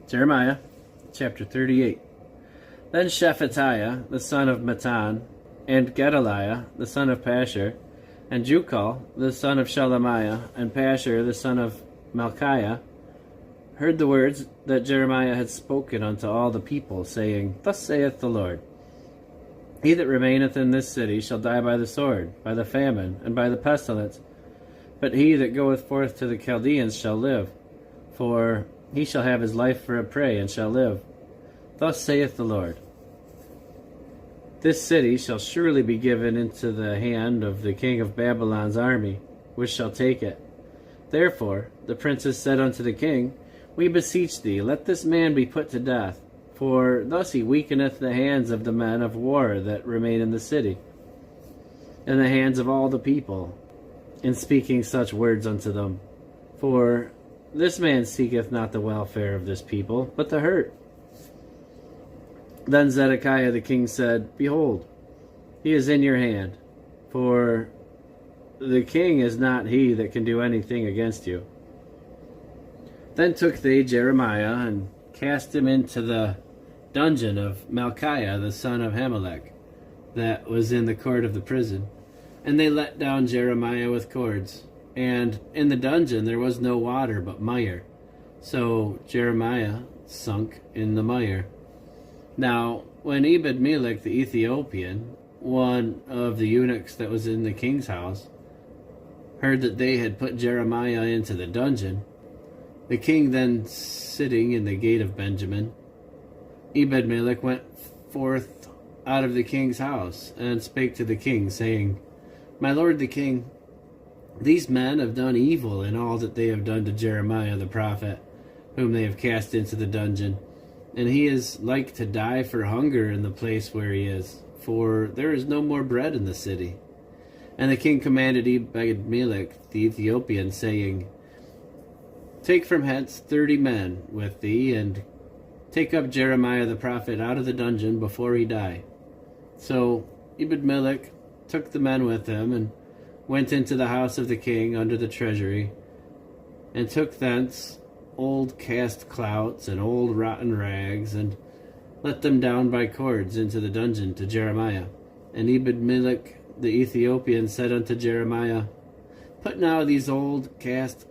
Jeremiah chapter 38. Then Shephatiah the son of Mattan, and Gedaliah the son of Pashur, and Jukal the son of Shelemiah, and Pashur the son of Malchiah, heard the words that Jeremiah had spoken unto all the people, saying, Thus saith the Lord, He that remaineth in this city shall die by the sword, by the famine, and by the pestilence. But he that goeth forth to the Chaldeans shall live, for he shall have his life for a prey, and shall live. Thus saith the Lord, This city shall surely be given into the hand of the king of Babylon's army, which shall take it. Therefore the princes said unto the king, We beseech thee, let this man be put to death, for thus he weakeneth the hands of the men of war that remain in the city, and the hands of all the people, in speaking such words unto them. For this man seeketh not the welfare of this people, but the hurt. Then Zedekiah the king said, Behold, he is in your hand, for the king is not he that can do anything against you. Then took they Jeremiah, and cast him into the dungeon of Malchiah the son of Hamelech, that was in the court of the prison. And they let down Jeremiah with cords. And in the dungeon there was no water but mire. So Jeremiah sunk in the mire. Now, when Ebed-melech the Ethiopian, one of the eunuchs that was in the king's house, heard that they had put Jeremiah into the dungeon, the king then sitting in the gate of Benjamin, Ebed-melech went forth out of the king's house, and spake to the king, saying, My lord the king, these men have done evil in all that they have done to Jeremiah the prophet, whom they have cast into the dungeon. And he is like to die for hunger in the place where he is, for there is no more bread in the city. And the king commanded Ebed-melech the Ethiopian, saying, Take from hence 30 men with thee, and take up Jeremiah the prophet out of the dungeon before he die. So Ebed-melech took the men with him, and went into the house of the king under the treasury, and took thence old cast clouts and old rotten rags, and let them down by cords into the dungeon to Jeremiah. And Ebed-melech the Ethiopian said unto Jeremiah, Put now these old cast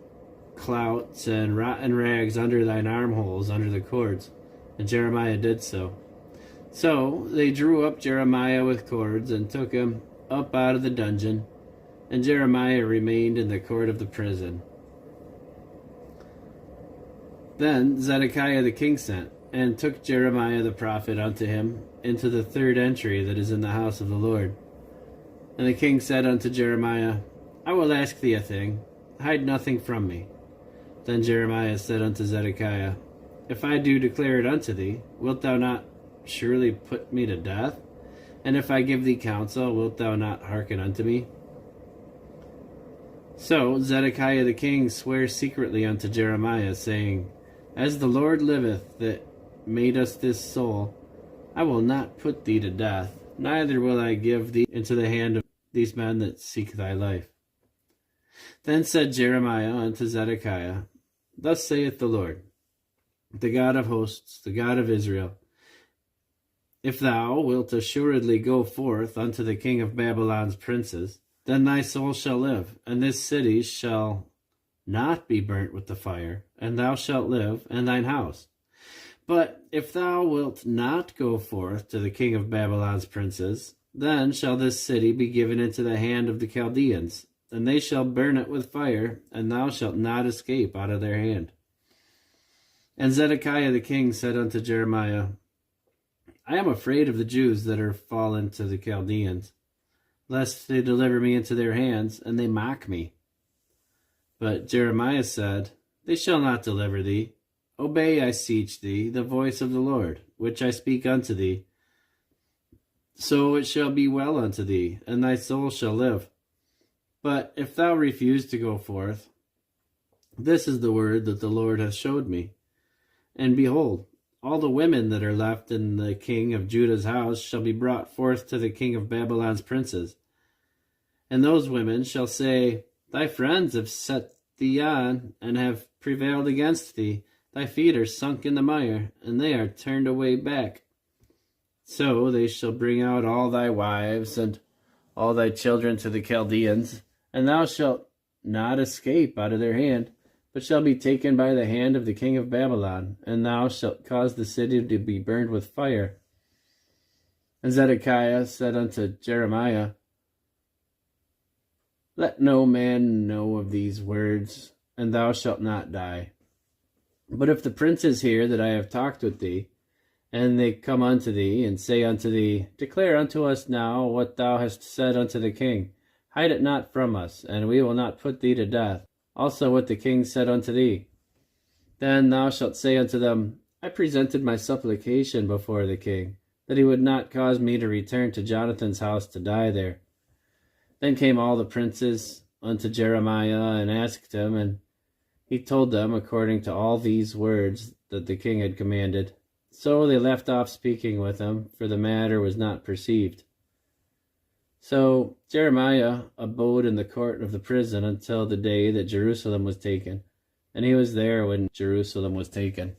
clouts and rotten rags under thine armholes, under the cords. And Jeremiah did so. So they drew up Jeremiah with cords, and took him up out of the dungeon, and Jeremiah remained in the court of the prison. Then Zedekiah the king sent, and took Jeremiah the prophet unto him into the third entry that is in the house of the Lord. And the king said unto Jeremiah, I will ask thee a thing, hide nothing from me. Then Jeremiah said unto Zedekiah, If I do declare it unto thee, wilt thou not surely put me to death? And if I give thee counsel, wilt thou not hearken unto me? So Zedekiah the king sware secretly unto Jeremiah, saying, As the Lord liveth that made us this soul, I will not put thee to death, neither will I give thee into the hand of these men that seek thy life. Then said Jeremiah unto Zedekiah, Thus saith the Lord, the God of hosts, the God of Israel, If thou wilt assuredly go forth unto the king of Babylon's princes, then thy soul shall live, and this city shall not be burnt with the fire, and thou shalt live, and thine house. But if thou wilt not go forth to the king of Babylon's princes, then shall this city be given into the hand of the Chaldeans, and they shall burn it with fire, and thou shalt not escape out of their hand. And Zedekiah the king said unto Jeremiah, I am afraid of the Jews that are fallen to the Chaldeans, lest they deliver me into their hands, and they mock me. But Jeremiah said, They shall not deliver thee. Obey, I beseech thee, the voice of the Lord, which I speak unto thee. So it shall be well unto thee, and thy soul shall live. But if thou refuse to go forth, this is the word that the Lord hath showed me. And behold, all the women that are left in the king of Judah's house shall be brought forth to the king of Babylon's princes. And those women shall say, Thy friends have set thee on, and have prevailed against thee, Thy feet are sunk in the mire, and they are turned away back. So they shall bring out all thy wives and all thy children to the Chaldeans, and thou shalt not escape out of their hand, but shall be taken by the hand of the king of Babylon, and thou shalt cause the city to be burned with fire. And Zedekiah said unto Jeremiah, Let no man know of these words, and thou shalt not die. But if the princes hear that I have talked with thee, and they come unto thee, and say unto thee, Declare unto us now what thou hast said unto the king. Hide it not from us, and we will not put thee to death. Also what the king said unto thee. Then thou shalt say unto them, I presented my supplication before the king, that he would not cause me to return to Jonathan's house to die there. Then came all the princes unto Jeremiah, and asked him, and he told them according to all these words that the king had commanded. So they left off speaking with him, for the matter was not perceived. So Jeremiah abode in the court of the prison until the day that Jerusalem was taken, and he was there when Jerusalem was taken.